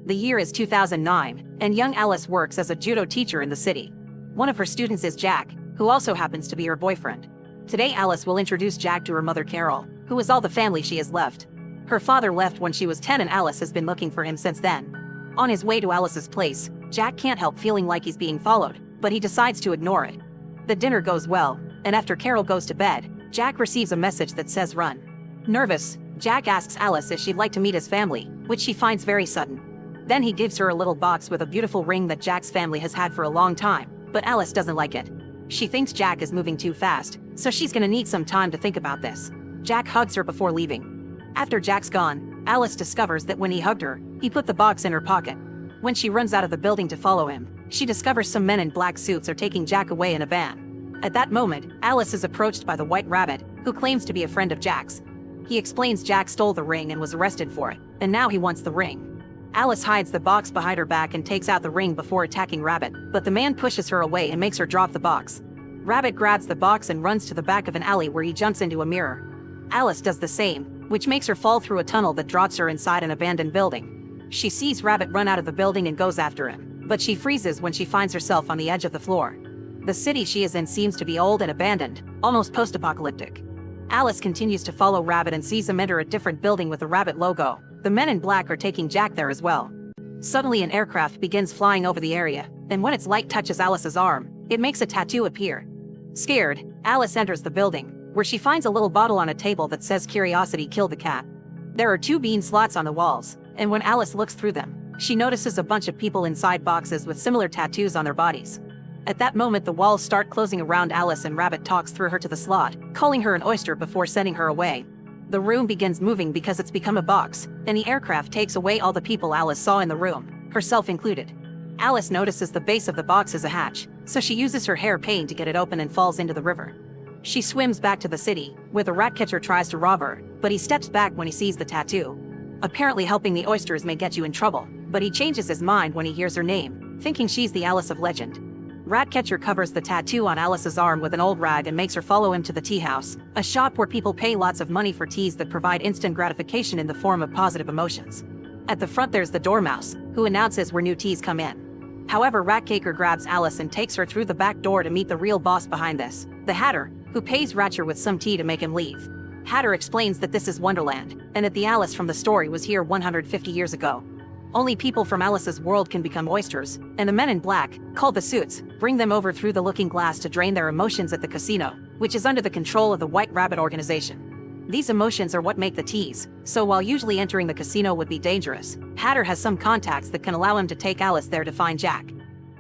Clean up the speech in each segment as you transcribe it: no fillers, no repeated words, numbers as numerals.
The year is 2009, and young Alice works as a judo teacher in the city. One of her students is Jack, who also happens to be her boyfriend. Today Alice will introduce Jack to her mother Carol, who is all the family she has left. Her father left when she was 10 and Alice has been looking for him since then. On his way to Alice's place, Jack can't help feeling like he's being followed, but he decides to ignore it. The dinner goes well, and after Carol goes to bed, Jack receives a message that says run. Nervous, Jack asks Alice if she'd like to meet his family, which she finds very sudden. Then he gives her a little box with a beautiful ring that Jack's family has had for a long time, but Alice doesn't like it. She thinks Jack is moving too fast, so she's gonna need some time to think about this. Jack hugs her before leaving. After Jack's gone, Alice discovers that when he hugged her, he put the box in her pocket. When she runs out of the building to follow him, she discovers some men in black suits are taking Jack away in a van. At that moment, Alice is approached by the White Rabbit, who claims to be a friend of Jack's. He explains Jack stole the ring and was arrested for it, and now he wants the ring. Alice hides the box behind her back and takes out the ring before attacking Rabbit, but the man pushes her away and makes her drop the box. Rabbit grabs the box and runs to the back of an alley where he jumps into a mirror. Alice does the same, which makes her fall through a tunnel that drops her inside an abandoned building. She sees Rabbit run out of the building and goes after him, but she freezes when she finds herself on the edge of the floor. The city she is in seems to be old and abandoned, almost post-apocalyptic. Alice continues to follow Rabbit and sees him enter a different building with a Rabbit logo. The men in black are taking Jack there as well. Suddenly an aircraft begins flying over the area, and when its light touches Alice's arm, it makes a tattoo appear. Scared, Alice enters the building, where she finds a little bottle on a table that says "Curiosity killed the cat." There are 2 bean slots on the walls, and when Alice looks through them, she notices a bunch of people inside boxes with similar tattoos on their bodies. At that moment the walls start closing around Alice and Rabbit talks through her to the slot, calling her an oyster before sending her away. The room begins moving because it's become a box, and the aircraft takes away all the people Alice saw in the room, herself included. Alice notices the base of the box is a hatch, so she uses her hairpin to get it open and falls into the river. She swims back to the city, where the rat catcher tries to rob her, but he steps back when he sees the tattoo. Apparently helping the oysters may get you in trouble, but he changes his mind when he hears her name, thinking she's the Alice of legend. Ratcatcher covers the tattoo on Alice's arm with an old rag and makes her follow him to the tea house, a shop where people pay lots of money for teas that provide instant gratification in the form of positive emotions. At the front there's the dormouse, who announces where new teas come in. However, Ratcatcher grabs Alice and takes her through the back door to meet the real boss behind this, the Hatter, who pays Ratcher with some tea to make him leave. Hatter explains that this is Wonderland, and that the Alice from the story was here 150 years ago. Only people from Alice's world can become oysters, and the men in black, called the Suits, bring them over through the looking glass to drain their emotions at the casino, which is under the control of the White Rabbit organization. These emotions are what make the teas, so while usually entering the casino would be dangerous, Hatter has some contacts that can allow him to take Alice there to find Jack.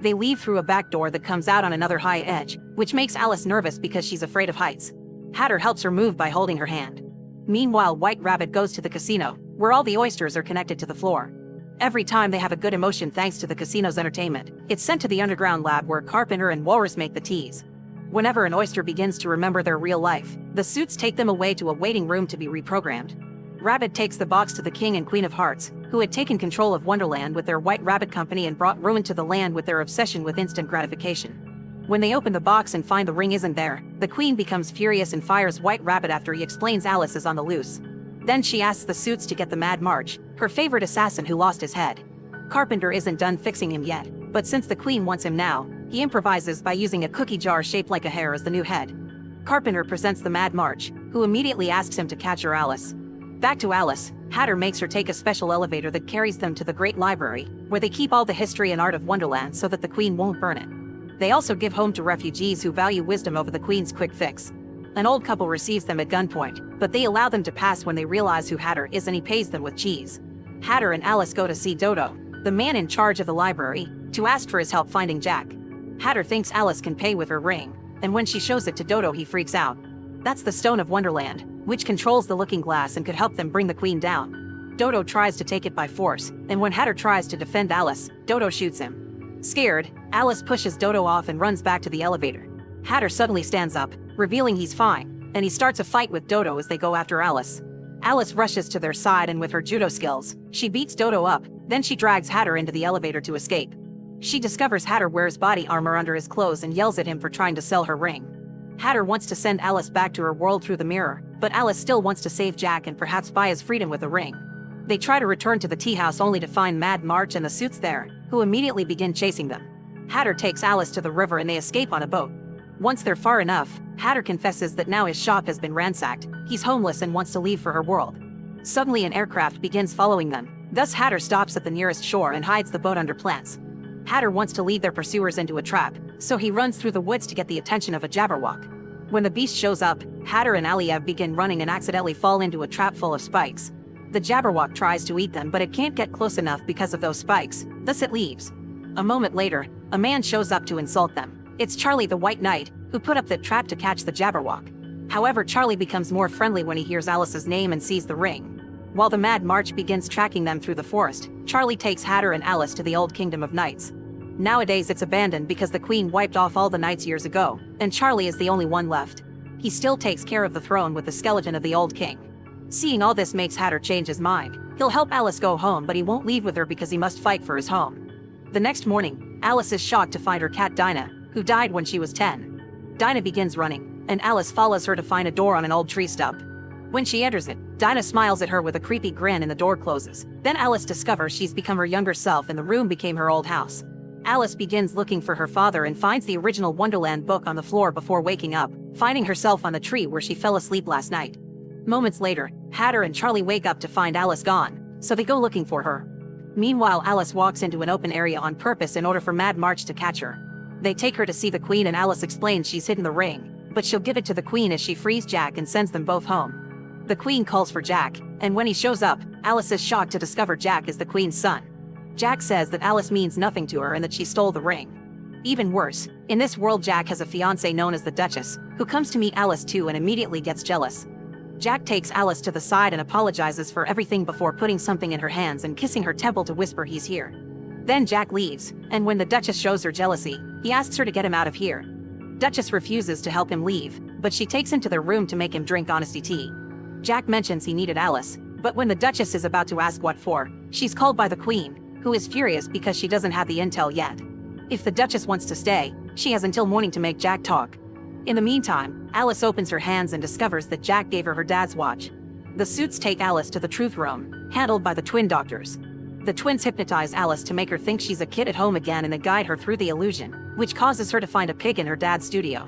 They leave through a back door that comes out on another high edge, which makes Alice nervous because she's afraid of heights. Hatter helps her move by holding her hand. Meanwhile, White Rabbit goes to the casino, where all the oysters are connected to the floor. Every time they have a good emotion thanks to the casino's entertainment, it's sent to the underground lab where Carpenter and Walrus make the teas. Whenever an oyster begins to remember their real life, the Suits take them away to a waiting room to be reprogrammed. Rabbit takes the box to the King and Queen of Hearts, who had taken control of Wonderland with their White Rabbit Company and brought ruin to the land with their obsession with instant gratification. When they open the box and find the ring isn't there, the Queen becomes furious and fires White Rabbit after he explains Alice is on the loose. Then she asks the Suits to get the Mad March, her favorite assassin who lost his head. Carpenter isn't done fixing him yet, but since the Queen wants him now, he improvises by using a cookie jar shaped like a hair as the new head. Carpenter presents the Mad March, who immediately asks him to capture Alice. Back to Alice, Hatter makes her take a special elevator that carries them to the Great Library, where they keep all the history and art of Wonderland so that the Queen won't burn it. They also give home to refugees who value wisdom over the Queen's quick fix. An old couple receives them at gunpoint, but they allow them to pass when they realize who Hatter is and he pays them with cheese. Hatter and Alice go to see Dodo, the man in charge of the library, to ask for his help finding Jack. Hatter thinks Alice can pay with her ring, and when she shows it to Dodo he freaks out. That's the Stone of Wonderland, which controls the looking glass and could help them bring the Queen down. Dodo tries to take it by force, and when Hatter tries to defend Alice, Dodo shoots him. Scared, Alice pushes Dodo off and runs back to the elevator. Hatter suddenly stands up, revealing he's fine, and he starts a fight with Dodo as they go after Alice. Alice rushes to their side and with her judo skills, she beats Dodo up, then she drags Hatter into the elevator to escape. She discovers Hatter wears body armor under his clothes and yells at him for trying to sell her ring. Hatter wants to send Alice back to her world through the mirror, but Alice still wants to save Jack and perhaps buy his freedom with a ring. They try to return to the tea house only to find Mad March and the suits there, who immediately begin chasing them. Hatter takes Alice to the river and they escape on a boat. Once they're far enough, Hatter confesses that now his shop has been ransacked, he's homeless and wants to leave for her world. Suddenly an aircraft begins following them, thus Hatter stops at the nearest shore and hides the boat under plants. Hatter wants to lead their pursuers into a trap, so he runs through the woods to get the attention of a Jabberwock. When the beast shows up, Hatter and Aliev begin running and accidentally fall into a trap full of spikes. The Jabberwock tries to eat them but it can't get close enough because of those spikes, thus it leaves. A moment later, a man shows up to insult them. It's Charlie the White Knight, who put up the trap to catch the Jabberwock. However, Charlie becomes more friendly when he hears Alice's name and sees the ring. While the Mad March begins tracking them through the forest, Charlie takes Hatter and Alice to the old kingdom of knights. Nowadays it's abandoned because the queen wiped off all the knights years ago, and Charlie is the only one left. He still takes care of the throne with the skeleton of the old king. Seeing all this makes Hatter change his mind. He'll help Alice go home but he won't leave with her because he must fight for his home. The next morning, Alice is shocked to find her cat Dinah, who died when she was 10. Dinah begins running, and Alice follows her to find a door on an old tree stump. When she enters it, Dinah smiles at her with a creepy grin and the door closes. Then Alice discovers she's become her younger self and the room became her old house. Alice begins looking for her father and finds the original Wonderland book on the floor before waking up, finding herself on the tree where she fell asleep last night. Moments later, Hatter and Charlie wake up to find Alice gone, so they go looking for her. Meanwhile, Alice walks into an open area on purpose in order for Mad March to catch her. They take her to see the queen and Alice explains she's hidden the ring, but she'll give it to the queen as she frees Jack and sends them both home. The queen calls for Jack, and when he shows up, Alice is shocked to discover Jack is the queen's son. Jack says that Alice means nothing to her and that she stole the ring. Even worse, in this world Jack has a fiancée known as the Duchess, who comes to meet Alice too and immediately gets jealous. Jack takes Alice to the side and apologizes for everything before putting something in her hands and kissing her temple to whisper he's here. Then Jack leaves, and when the Duchess shows her jealousy, he asks her to get him out of here. Duchess refuses to help him leave, but she takes him to their room to make him drink honesty tea. Jack mentions he needed Alice, but when the Duchess is about to ask what for, she's called by the Queen, who is furious because she doesn't have the intel yet. If the Duchess wants to stay, she has until morning to make Jack talk. In the meantime, Alice opens her hands and discovers that Jack gave her her dad's watch. The suits take Alice to the truth room, handled by the twin doctors. The twins hypnotize Alice to make her think she's a kid at home again and they guide her through the illusion, which causes her to find a pig in her dad's studio.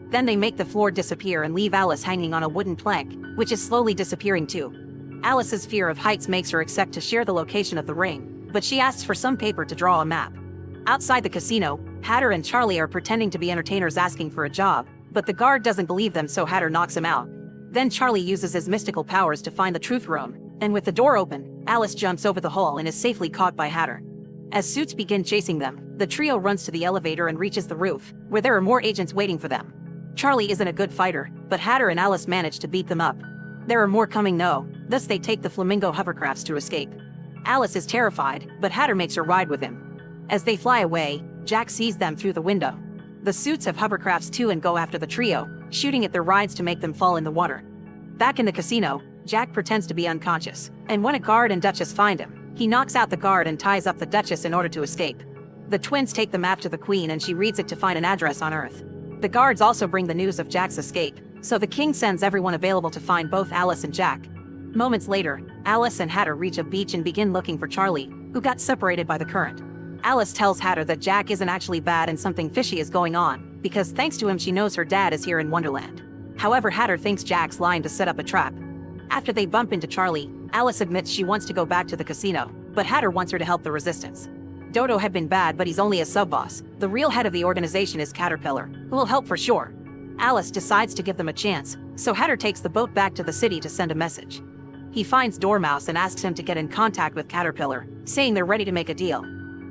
Then they make the floor disappear and leave Alice hanging on a wooden plank, which is slowly disappearing too. Alice's fear of heights makes her accept to share the location of the ring, but she asks for some paper to draw a map. Outside the casino, Hatter and Charlie are pretending to be entertainers asking for a job, but the guard doesn't believe them so Hatter knocks him out. Then Charlie uses his mystical powers to find the truth room, and with the door open, Alice jumps over the hole and is safely caught by Hatter. As suits begin chasing them, the trio runs to the elevator and reaches the roof, where there are more agents waiting for them. Charlie isn't a good fighter, but Hatter and Alice manage to beat them up. There are more coming though, thus they take the flamingo hovercrafts to escape. Alice is terrified, but Hatter makes her ride with him. As they fly away, Jack sees them through the window. The suits have hovercrafts too and go after the trio, shooting at their rides to make them fall in the water. Back in the casino, Jack pretends to be unconscious, and when a guard and Duchess find him, he knocks out the guard and ties up the Duchess in order to escape. The twins take the map to the Queen and she reads it to find an address on Earth. The guards also bring the news of Jack's escape, so the king sends everyone available to find both Alice and Jack. Moments later, Alice and Hatter reach a beach and begin looking for Charlie, who got separated by the current. Alice tells Hatter that Jack isn't actually bad and something fishy is going on, because thanks to him she knows her dad is here in Wonderland. However, Hatter thinks Jack's lying to set up a trap. After they bump into Charlie, Alice admits she wants to go back to the casino, but Hatter wants her to help the resistance. Dodo had been bad but he's only a sub-boss. The real head of the organization is Caterpillar, who will help for sure. Alice decides to give them a chance, so Hatter takes the boat back to the city to send a message. He finds Dormouse and asks him to get in contact with Caterpillar, saying they're ready to make a deal.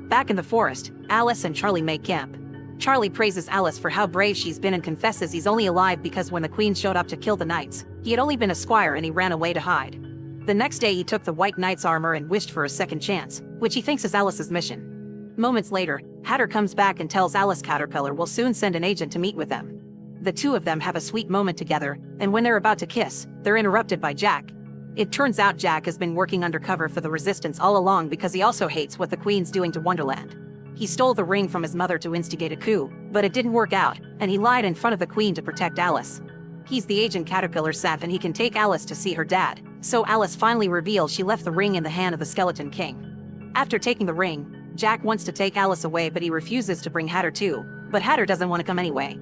Back in the forest, Alice and Charlie make camp. Charlie praises Alice for how brave she's been and confesses he's only alive because when the Queen showed up to kill the knights, he had only been a squire and he ran away to hide. The next day he took the White Knight's armor and wished for a second chance, which he thinks is Alice's mission. Moments later, Hatter comes back and tells Alice Caterpillar will soon send an agent to meet with them. The two of them have a sweet moment together, and when they're about to kiss, they're interrupted by Jack. It turns out Jack has been working undercover for the Resistance all along because he also hates what the Queen's doing to Wonderland. He stole the ring from his mother to instigate a coup, but it didn't work out, and he lied in front of the Queen to protect Alice. He's the agent Caterpillar sent and he can take Alice to see her dad, so Alice finally reveals she left the ring in the hand of the Skeleton King. After taking the ring, Jack wants to take Alice away but he refuses to bring Hatter too, but Hatter doesn't want to come anyway.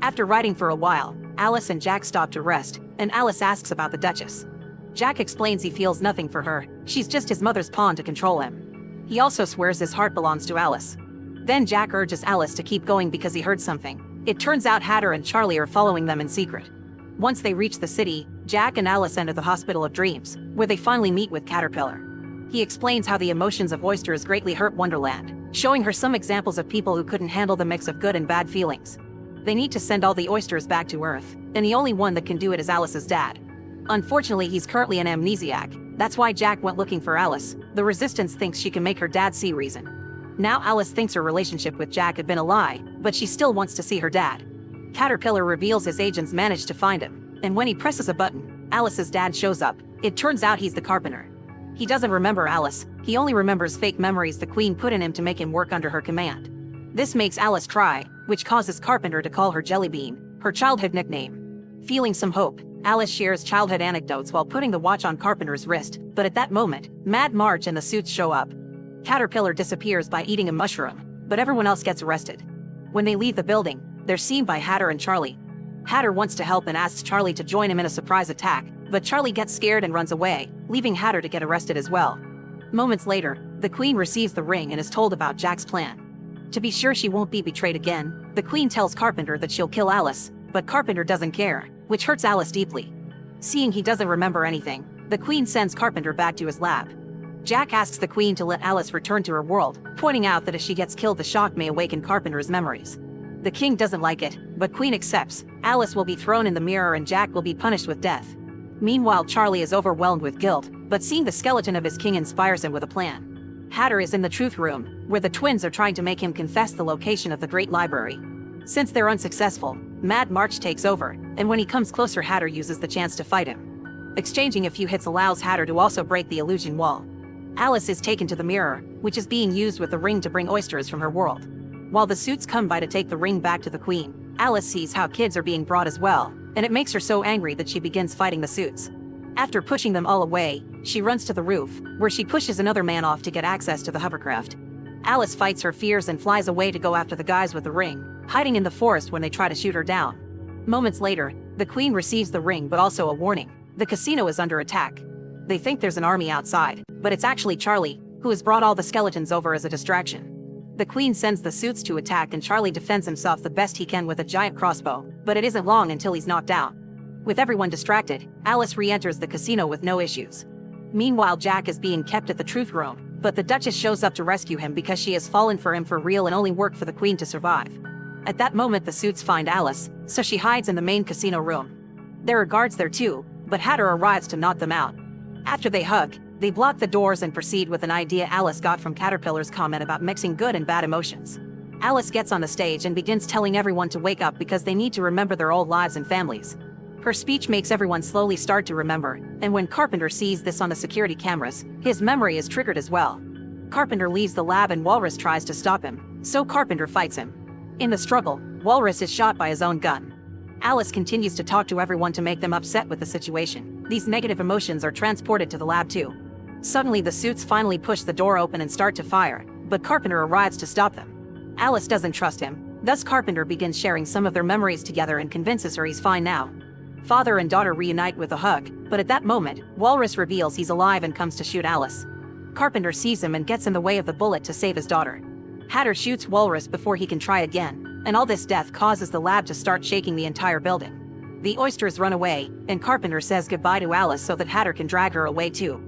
After riding for a while, Alice and Jack stop to rest, and Alice asks about the Duchess. Jack explains he feels nothing for her, she's just his mother's pawn to control him. He also swears his heart belongs to Alice. Then Jack urges Alice to keep going because he heard something. It turns out Hatter and Charlie are following them in secret. Once they reach the city, Jack and Alice enter the Hospital of Dreams, where they finally meet with Caterpillar. He explains how the emotions of oysters greatly hurt Wonderland, showing her some examples of people who couldn't handle the mix of good and bad feelings. They need to send all the oysters back to Earth, and the only one that can do it is Alice's dad. Unfortunately, he's currently an amnesiac, that's why Jack went looking for Alice. The Resistance thinks she can make her dad see reason. Now Alice thinks her relationship with Jack had been a lie, but she still wants to see her dad. Caterpillar reveals his agents managed to find him, and when he presses a button, Alice's dad shows up. It turns out he's the carpenter. He doesn't remember Alice, he only remembers fake memories the Queen put in him to make him work under her command. This makes Alice cry, which causes Carpenter to call her Jellybean, her childhood nickname. Feeling some hope, Alice shares childhood anecdotes while putting the watch on Carpenter's wrist, but at that moment, Mad March and the suits show up. Caterpillar disappears by eating a mushroom, but everyone else gets arrested. When they leave the building, they're seen by Hatter and Charlie. Hatter wants to help and asks Charlie to join him in a surprise attack, but Charlie gets scared and runs away, leaving Hatter to get arrested as well. Moments later, the Queen receives the ring and is told about Jack's plan. To be sure she won't be betrayed again, the Queen tells Carpenter that she'll kill Alice, but Carpenter doesn't care, which hurts Alice deeply. Seeing he doesn't remember anything, the Queen sends Carpenter back to his lab. Jack asks the Queen to let Alice return to her world, pointing out that if she gets killed the shock may awaken Carpenter's memories. The King doesn't like it, but Queen accepts. Alice will be thrown in the mirror and Jack will be punished with death. Meanwhile, Charlie is overwhelmed with guilt, but seeing the skeleton of his king inspires him with a plan. Hatter is in the truth room, where the twins are trying to make him confess the location of the Great Library. Since they're unsuccessful, Mad March takes over, and when he comes closer, Hatter uses the chance to fight him. Exchanging a few hits allows Hatter to also break the illusion wall. Alice is taken to the mirror, which is being used with the ring to bring oysters from her world. While the suits come by to take the ring back to the Queen, Alice sees how kids are being brought as well, and it makes her so angry that she begins fighting the suits. After pushing them all away, she runs to the roof, where she pushes another man off to get access to the hovercraft. Alice fights her fears and flies away to go after the guys with the ring, hiding in the forest when they try to shoot her down. Moments later, the Queen receives the ring but also a warning. The casino is under attack. They think there's an army outside, but it's actually Charlie, who has brought all the skeletons over as a distraction. The Queen sends the suits to attack and Charlie defends himself the best he can with a giant crossbow, but it isn't long until he's knocked out. With everyone distracted, Alice re-enters the casino with no issues. Meanwhile, Jack is being kept at the truth room, but the Duchess shows up to rescue him because she has fallen for him for real and only worked for the Queen to survive. At that moment, the suits find Alice, so she hides in the main casino room. There are guards there too, but Hatter arrives to knock them out. After they hug, they block the doors and proceed with an idea Alice got from Caterpillar's comment about mixing good and bad emotions. Alice gets on the stage and begins telling everyone to wake up because they need to remember their old lives and families. Her speech makes everyone slowly start to remember, and when Carpenter sees this on the security cameras, his memory is triggered as well. Carpenter leaves the lab and Walrus tries to stop him, so Carpenter fights him. In the struggle, Walrus is shot by his own gun. Alice continues to talk to everyone to make them upset with the situation. These negative emotions are transported to the lab too. Suddenly the suits finally push the door open and start to fire, but Carpenter arrives to stop them. Alice doesn't trust him, thus Carpenter begins sharing some of their memories together and convinces her he's fine now. Father and daughter reunite with a hug, but at that moment, Walrus reveals he's alive and comes to shoot Alice. Carpenter sees him and gets in the way of the bullet to save his daughter. Hatter shoots Walrus before he can try again, and all this death causes the lab to start shaking the entire building. The oysters run away, and Carpenter says goodbye to Alice so that Hatter can drag her away too.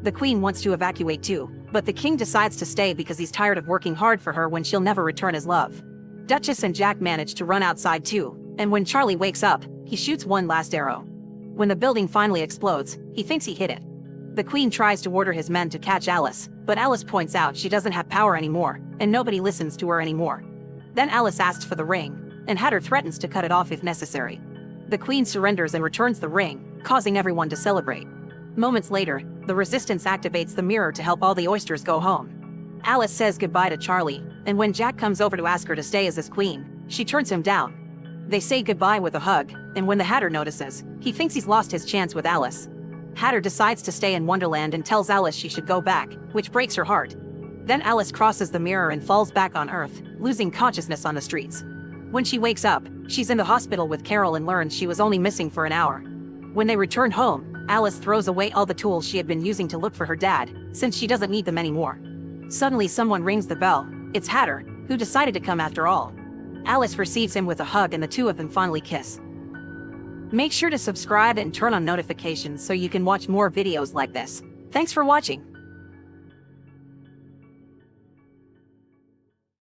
The Queen wants to evacuate too, but the King decides to stay because he's tired of working hard for her when she'll never return his love. Duchess and Jack manage to run outside too, and when Charlie wakes up, he shoots one last arrow. When the building finally explodes, he thinks he hit it. The Queen tries to order his men to catch Alice, but Alice points out she doesn't have power anymore, and nobody listens to her anymore. Then Alice asks for the ring, and Hatter threatens to cut it off if necessary. The Queen surrenders and returns the ring, causing everyone to celebrate. Moments later, the Resistance activates the mirror to help all the oysters go home. Alice says goodbye to Charlie, and when Jack comes over to ask her to stay as his queen, she turns him down. They say goodbye with a hug, and when the Hatter notices, he thinks he's lost his chance with Alice. Hatter decides to stay in Wonderland and tells Alice she should go back, which breaks her heart. Then Alice crosses the mirror and falls back on Earth, losing consciousness on the streets. When she wakes up, she's in the hospital with Carol and learns she was only missing for an hour. When they return home, Alice throws away all the tools she had been using to look for her dad, since she doesn't need them anymore. Suddenly someone rings the bell. It's Hatter, who decided to come after all. Alice receives him with a hug and the two of them fondly kiss. Make sure to subscribe and turn on notifications so you can watch more videos like this. Thanks for watching.